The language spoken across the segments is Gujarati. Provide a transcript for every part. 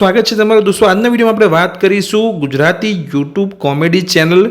સ્વાગત છે તમારું દોસ્તો। આજના વિડીયોમાં આપણે વાત કરીશું Gujarati YouTube comedy channel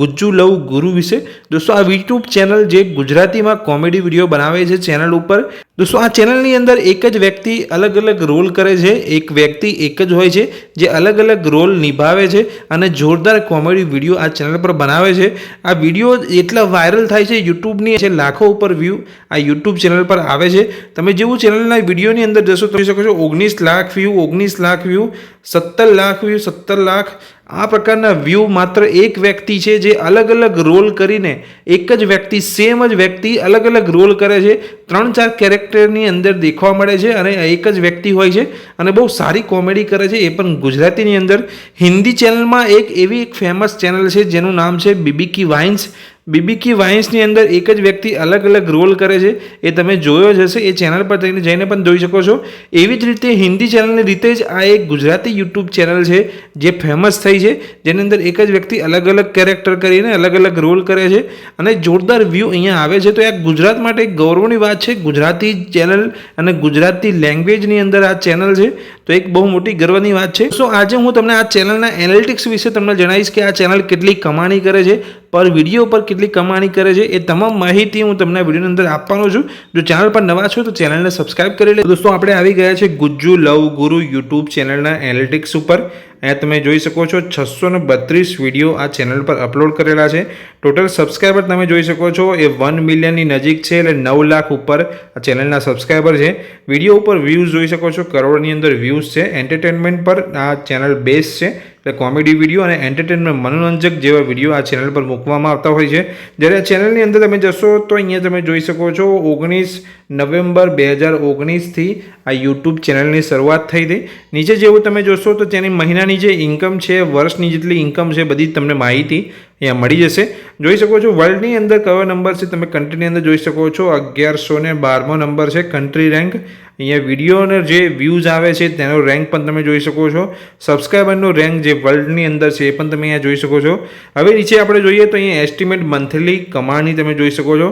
Gujju love Guru વિશે। દોસ્તો આ યુટ્યુબ ચેનલ જે ગુજરાતીમાં કોમેડી વિડીયો બનાવે છે ચેનલ ઉપર। દોસ્તો આ ચેનલની અંદર એક જ વ્યક્તિ અલગ અલગ રોલ કરે છે, એક વ્યક્તિ એક જ હોય છે જે અલગ અલગ રોલ નિભાવે છે અને જોરદાર કોમેડી વિડીયો આ ચેનલ પર બનાવે છે। આ વિડીયો એટલા વાયરલ થાય છે, યુટ્યુબની છે લાખો ઉપર વ્યૂ આ યુટ્યુબ ચેનલ પર આવે છે। તમે જેવું ચેનલના વિડીયોની અંદર જશો તો જોઈ શકો છો 19 lakh view, 19 lakh view, 17 lakh view, 17 lakh આ પ્રકારના વ્યૂ માત્ર એક વ્યક્તિ છે જે અલગ અલગ રોલ કરીને એક જ વ્યક્તિ સેમ જ વ્યક્તિ અલગ અલગ રોલ કરે છે, 3-4 કેરેક્ટરની અંદર દેખવા મળે છે અને એક જ વ્યક્તિ હોય છે અને બહુ સારી કોમેડી કરે છે, એ પણ ગુજરાતીની અંદર। હિન્દી ચેનલમાં એક ફેમસ ચેનલ છે જેનું નામ છે બીબીકી વાઇન્સ। બીબીકી વાઇન્સની અંદર એક જ વ્યક્તિ અલગ અલગ રોલ કરે છે, એ તમે જોયો જ હશે, એ ચેનલ પર જઈને પણ જોઈ શકો છો। એવી જ રીતે હિન્દી ચેનલની રીતે જ આ એક ગુજરાતી યુટ્યુબ ચેનલ છે જે ફેમસ થઈ છે, જેની અંદર એક જ વ્યક્તિ અલગ અલગ કેરેક્ટર કરીને અલગ અલગ રોલ કરે છે અને જોરદાર વ્યૂ અહીંયા આવે છે। તો આ ગુજરાત માટે એક ગૌરવની વાત છે, ગુજરાતી ચેનલ અને ગુજરાતી લેંગ્વેજની અંદર આ ચેનલ છે, તો એક બહુ મોટી ગર્વની વાત છે। સો આજે હું તમને આ ચેનલના એનાલિટિક્સ વિશે તમને જણાવીશ કે આ ચેનલ કેટલી કમાણી કરે છે, પર વિડીયો પર કેટલી કમાણી કરે છે, એ તમામ માહિતી હું તમને વિડીયોની અંદર આપવાનો છું। જો ચેનલ પર નવા છો તો ચેનલને સબસ્ક્રાઇબ કરી લે। દોસ્તો આપણે આવી ગયા છે ગુજ્જુ લવ ગુરુ યુટ્યુબ ચેનલના એનાલિટિક્સ ઉપર। અહીંયા તમે જોઈ શકો છો 632 વિડીયો આ ચેનલ પર અપલોડ કરેલા છે। ટોટલ સબસ્ક્રાઈબર તમે જોઈ શકો છો એ 1 મિલિયનની નજીક છે, એટલે 9 લાખ ઉપર આ ચેનલના સબસ્ક્રાઈબર છે। વિડીયો ઉપર વ્યૂઝ જોઈ શકો છો, કરોડની અંદર વ્યૂઝ છે। એન્ટરટેનમેન્ટ પર આ ચેનલ બેઝ છે, એટલે કોમેડી વિડીયો અને એન્ટરટેનમેન્ટ મનોરંજક જેવા વિડીયો આ ચેનલ પર મૂકવામાં આવતા હોય છે। જ્યારે આ ચેનલની અંદર તમે જશો તો અહીંયા તમે જોઈ શકો છો 19 નવેમ્બર 2019થી આ યુટ્યુબ ચેનલની શરૂઆત થઈ હતી। નીચે જેવું તમે જોશો તો તેની મહિનાની જે ઇન્કમ છે, વર્ષની જેટલી ઇન્કમ છે, બધી તમને માહિતી અહીંયા મળી જશે। જોઈ શકો છો વર્લ્ડની અંદર કયો નંબર છે, તમે કન્ટ્રીની અંદર જોઈ શકો છો 1112મો નંબર છે કન્ટ્રી રેન્ક। અહીંયા વિડીયોનો જે વ્યૂઝ આવે છે તેનો રેન્ક પણ તમે જોઈ શકો છો, સબસ્ક્રાઈબરનો રેન્ક જે વર્લ્ડની અંદર છે એ પણ તમે અહીંયા જોઈ શકો છો। હવે નીચે આપણે જોઈએ તો અહીંયા એસ્ટિમેટ મંથલી કમાણી તમે જોઈ શકો છો।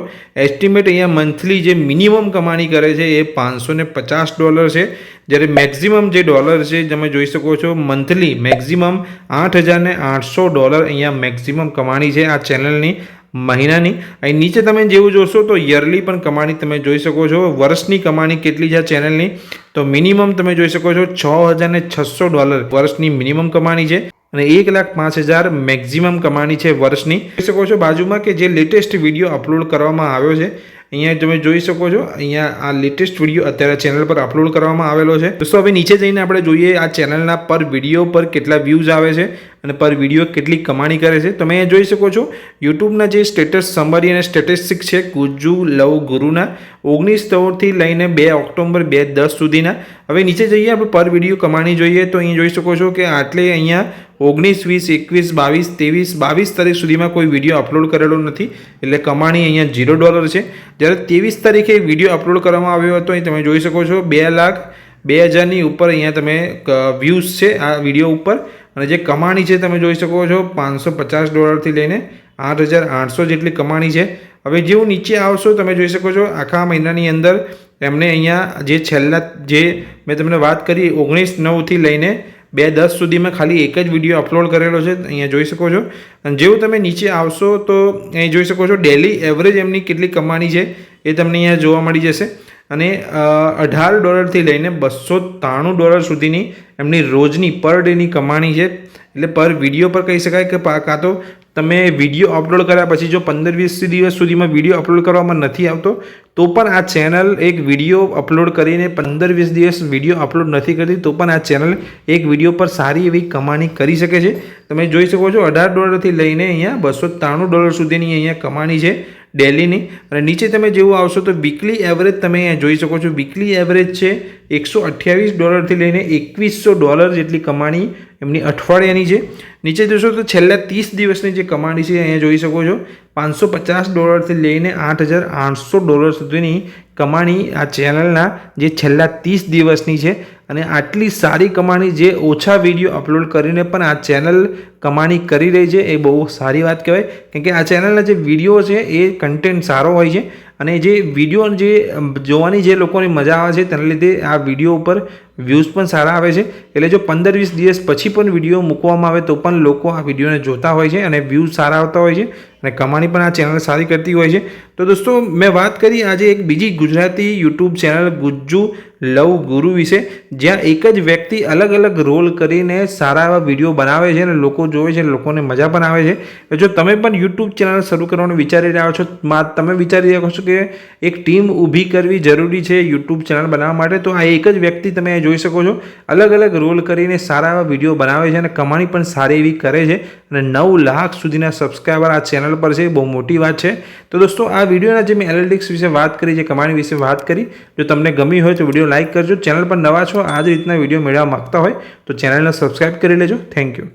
એસ્ટિમેટ અહીંયા મંથલી જે મિનિમમ કમાણી કરે છે એ $550 છે, જ્યારે મેક્સિમમ જે ડોલર છે તમે જોઈ શકો છો મંથલી મેક્સિમમ $8,800 અહીંયા મેક્સિમમ કમાણી છે આ ચેનલની મહિનાની। અહીં નીચે તમે જેવું જોશો તો યરલી પણ કમાણી તમે જોઈ શકો છો। વર્ષની કમાણી કેટલી છે આ ચેનલની, તો મિનિમમ તમે જોઈ શકો છો $6,600 વર્ષની મિનિમમ કમાણી છે અને 1,05,000 મેક્સિમમ કમાણી છે વર્ષની। જોઈ શકો છો બાજુમાં કે જે લેટેસ્ટ વિડીયો અપલોડ કરવામાં આવ્યો છે, અહીંયા તમે જોઈ શકો છો અહીંયા આ લેટેસ્ટ વિડીયો અત્યારે ચેનલ પર અપલોડ કરવામાં આવેલો છે। દોસ્તો હવે નીચે જઈને આપણે જોઈએ આ ચેનલના પર વિડીયો પર કેટલા વ્યૂઝ આવે છે અને પર વિડીયો કેટલી કમાણી કરે છે। તમે અહીંયા જોઈ શકો છો યુટ્યુબના જે સ્ટેટસ સમરી અને સ્ટેટિસ્ટિક્સ છે ગુજ્જુ લવ ગુરુના 19 થી લઈને 2 ઓક્ટોબર 2010 સુધીના। હવે નીચે જઈએ આપણે પર વિડીયો કમાણી જોઈએ તો અહીં જોઈ શકો છો કે આટલે અહીંયા 19, 20, 21, 22, 22 તારીખ સુધીમાં કોઈ વિડીયો અપલોડ કરેલો નથી, એટલે કમાણી અહીંયા $0 છે। જ્યારે 23 તારીખે વિડીયો અપલોડ કરવામાં આવ્યો હતો, અહીં તમે જોઈ શકો છો 2,02,000ની ઉપર અહીંયા તમે વ્યૂઝ છે આ વિડીયો ઉપર, અને જે કમાણી છે તમે જોઈ શકો છો $550થી લઈને 8,800 જેટલી કમાણી છે। હવે જેવું નીચે આવશો તમે જોઈ શકો છો આખા મહિનાની અંદર એમને અહીંયા જે છેલ્લા જે મેં તમને વાત કરી 19/9થી લઈને 2/10 સુધીમાં ખાલી એક જ વિડીયો અપલોડ કરેલો છે, અહીંયા જોઈ શકો છો। અને જેવું તમે નીચે આવશો તો અહીં જોઈ શકો છો ડેલી એવરેજ એમની કેટલી કમાણી છે એ તમને અહીંયા જોવા મળી જશે, અને $18થી લઈને $293 સુધીની એમની રોજની પર ડેની કમાણી છે। એટલે પર વિડીયો પર કહી શકાય કે કાં તો તમે વિડીયો અપલોડ કર્યા પછી જો 15-20 દિવસ સુધીમાં વિડીયો અપલોડ કરવામાં નથી આવતો તો પણ આ ચેનલ એક વિડીયો અપલોડ કરીને 15-20 દિવસ વિડીયો અપલોડ નથી કરતી તો પણ આ ચેનલ એક વિડીયો પર સારી એવી કમાણી કરી શકે છે। તમે જોઈ શકો છો $18થી લઈને અહીંયા $293 સુધીની અહીંયા કમાણી છે ડેલીની। અને નીચે તમે જેવું આવશો તો વીકલી એવરેજ તમે અહીંયા જોઈ શકો છો, વીકલી એવરેજ છે $128થી લઈને $2,100 જેટલી કમાણી એમની અઠવાડિયાની છે। નીચે જોશો તો છેલ્લા 30 દિવસની જે કમાણી છે અહીંયા જોઈ શકો છો $550થી લઈને $8,800 સુધીની કમાણી આ ચેનલના જે છેલ્લા 30 દિવસની છે। અને આટલી સારી કમાણી જે ઓછા વિડીયો અપલોડ કરીને પણ આ ચેનલ કમાણી કરી રહી છે એ બહુ સારી વાત કહેવાય, કેમ કે આ ચેનલના જે વિડીયો છે એ કન્ટેન્ટ સારો હોય છે અને જે વિડીયો જે જોવાની જે લોકોની મજા આવે છે તેના લીધે આ વિડીયો ઉપર વ્યૂઝ પણ સારા આવે છે. એટલે જો 15-20 દિવસ પછી પણ વિડીયો મૂકવામાં આવે તો પણ લોકો આ વિડીયોને જોતા હોય છે અને વ્યૂઝ સારા આવતા હોય છે અને કમાણી પણ આ ચેનલ સારી કરતી હોય છે. તો દોસ્તો મેં વાત કરી આજે એક બીજી Gujarati YouTube channel Gujju love Guru વિશે, જ્યાં એક જ વ્યક્તિ અલગ અલગ રોલ કરીને સારા એવા વિડીયો બનાવે છે અને લોકો જોવે છે, લોકોને મજા પણ આવે છે. જો તમે પણ યુટ્યુબ ચેનલ શરૂ કરવાનું વિચારી રહ્યા છો, તમે વિચારી રહ્યા છો કે એક ટીમ ઊભી કરવી જરૂરી છે યુટ્યુબ ચેનલ બનાવવા માટે, તો આ એક જ વ્યક્તિ તમે જોઈ શકો છો અલગ અલગ રોલ કરીને સારા એવા વિડીયો બનાવે છે અને કમાણી પણ સારી એવી કરે છે અને 9 લાખ સુધીના સબસ્ક્રાઈબર આ ચેનલ પર છે. બહુ મોટી વાત છે. તો દોસ્તો આ વિડીયોના જે મેં એનાલિટિક્સ વિશે વાત કરી, જે કમાણી વિશે વાત કરી, જો તમને ગમી હોય તો વિડીયો લાઇક કરજો. ચેનલ પર નવા છો, આ જ રીતના વિડીયો મેળવવા માગતા હોય તો ચેનલને સબસ્ક્રાઈબ કરી લેજો. Thank you.